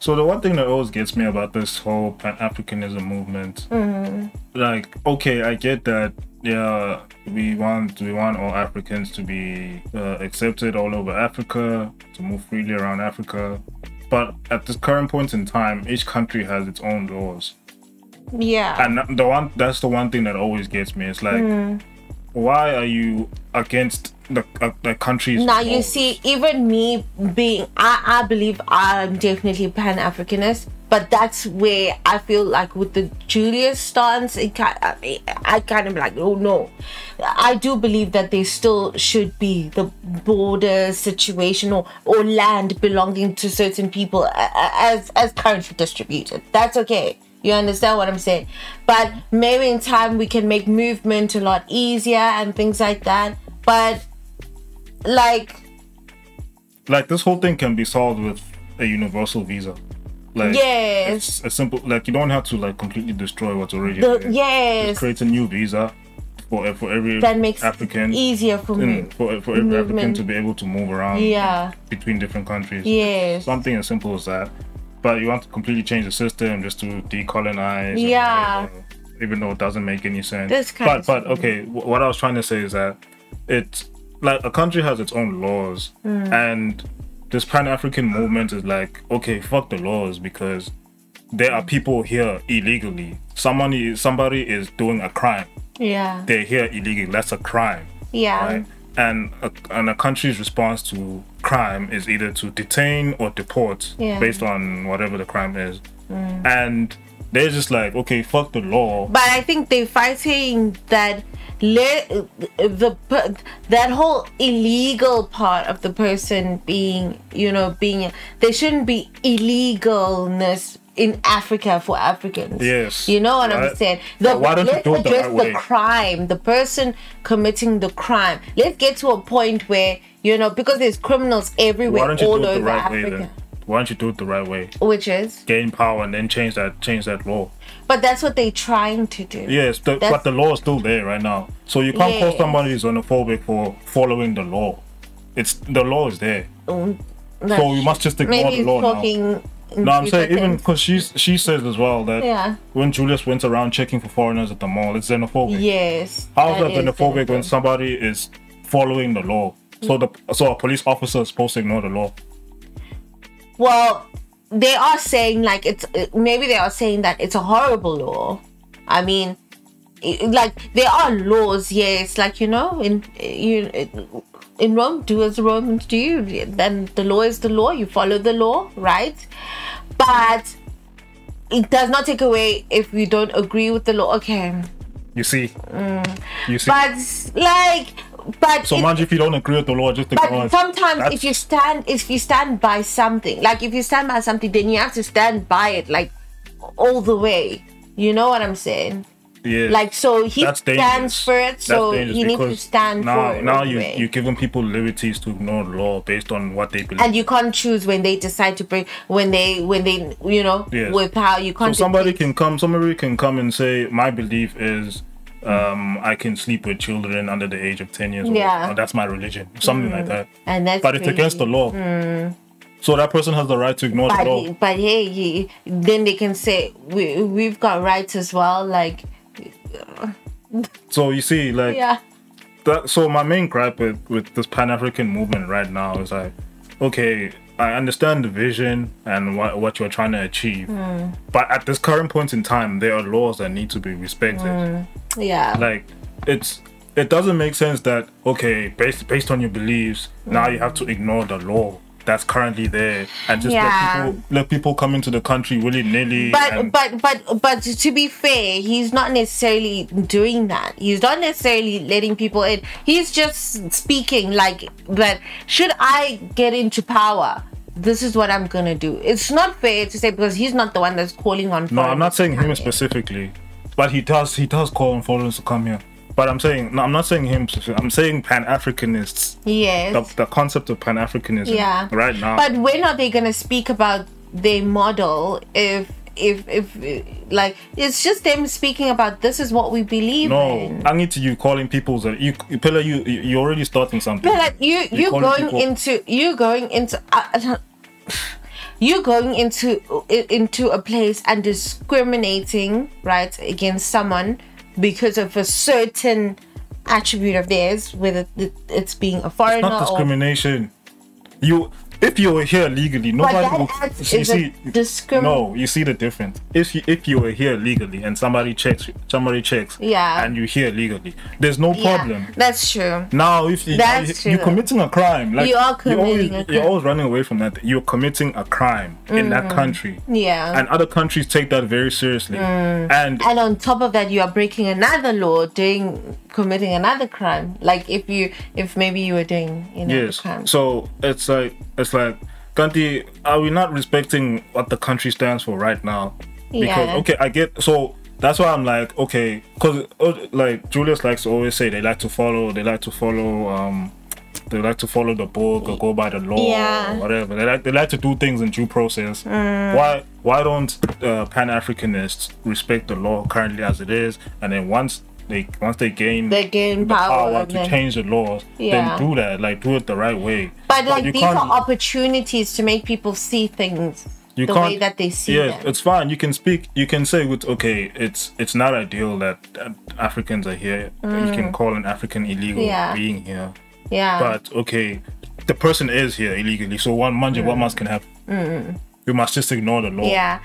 So the one thing that always gets me about this whole Pan-Africanism movement, like, okay, I get that, yeah, we want all Africans to be accepted all over Africa, to move freely around Africa, but at this current point in time, each country has its own laws. Yeah. And that's the one thing that always gets me. It's like, why are you against the countries? Now you see, even me being, I believe I'm definitely Pan-Africanist, but that's where I feel like with the Julius stance, I kind of like, oh no, I do believe that there still should be the border situation or land belonging to certain people as currently distributed. That's okay. You understand what I'm saying? But maybe in time we can make movement a lot easier and things like that. But like this whole thing can be solved with a universal visa. Like, yes, it's a simple, like, you don't have to like completely destroy what's already there. Yes, just create a new visa for every that makes African, it easier for me, for every movement. African to be able to move around, between different countries. Yes, something as simple as that. But you want to completely change the system just to decolonize. Yeah. Even though it doesn't make any sense. But okay, what I was trying to say is that it's like a country has its own laws, and this Pan-African movement is like, okay, fuck the laws, because there are people here illegally. Somebody is doing a crime. Yeah. They're here illegally. That's a crime. Yeah. Right? And a country's response to crime is either to detain or deport based on whatever the crime is. And they're just like, okay, fuck the law. But I think they're fighting that that whole illegal part of the person being, there shouldn't be illegalness in Africa for Africans. Yes. You know what I'm saying? Why don't you do it the right way? The crime, the person committing the crime. Let's get to a point where, because there's criminals everywhere all over Africa. Why don't you do it the right way? Which is? Gain power and then change that law. But that's what they're trying to do. Yes, but the law is still there right now. So you can't call somebody who's xenophobic for following the law. The law is there. So we must just ignore the law now. No, I'm saying even because she says as well that when Julius went around checking for foreigners at the mall, it's xenophobic. Yes. How is that xenophobic when somebody is following the law? So a police officer is supposed to ignore the law. Well, they are saying like maybe they are saying that it's a horrible law. I mean, like there are laws, yes, like in Rome, do as the Romans do. Then the law is the law. You follow the law, right? But it does not take away if we don't agree with the law. Okay. You see. But so much if you don't agree with the law, just ignore it. But sometimes if you stand by something, then you have to stand by it like all the way. You know what I'm saying? Yeah. Like, so he stands for it, so he needs to stand for it. Now you're giving people liberties to ignore the law based on what they believe. And you can't choose when they decide to break, with power, you can't. So somebody can come and say, my belief is I can sleep with children under the age of 10 years old. Yeah. That's my religion. Something like that. And that's but it's against the law. So that person has the right to ignore the law. But hey, then they can say, we've got rights as well, like... So you see, like, so my main gripe with this Pan-African movement right now is like, okay, I understand the vision and what you're trying to achieve, but at this current point in time, there are laws that need to be respected. Like, it doesn't make sense that, okay, based on your beliefs, now you have to ignore the law that's currently there and just let people come into the country willy-nilly. But to be fair, he's not necessarily doing that. He's not necessarily letting people in. He's just speaking like that. Should I get into power, this is what I'm gonna do. It's not fair to say, because he's not the one that's calling on. No, I'm not saying him specifically, but he does call on foreigners to come here. But I'm not saying him. I'm saying Pan-Africanists. Yes. The concept of Pan-Africanism. Right now. But when are they gonna speak about their model if like it's just them speaking about this is what we believe in? No, I need to you calling people that you're already starting something. But like you're going into you going into a place and discriminating, right, against someone because of a certain attribute of theirs, whether it's being a foreigner. It's not discrimination. If you were here legally, nobody would. You see, no, you see the difference. If you were here legally and somebody checks, yeah, and you're here legally, there's no problem. Yeah, that's true. Now, if you're committing a crime, like you are committing a crime. You're always running away from that. You're committing a crime in that country. Yeah, and other countries take that very seriously. And on top of that, you are breaking another law, committing another crime. Like if maybe you were doing, yes. a crime. So it's like, Kanti, are we not respecting what the country stands for right now? Because okay, I get, so that's why I'm like, okay, because like Julius likes to always say they like to follow the book or go by the law or whatever. They like to do things in due process. Why don't Pan Africanists respect the law currently as it is, and then once they gain the power to change the laws, then do that, like do it the right way. But like these are opportunities to make people see things the way that they see them. It's fine. You can speak. You can say, okay, it's not ideal that Africans are here. You can call an African illegal being here. Yeah. But okay, the person is here illegally. So what must can happen? We must just ignore the law. Yeah.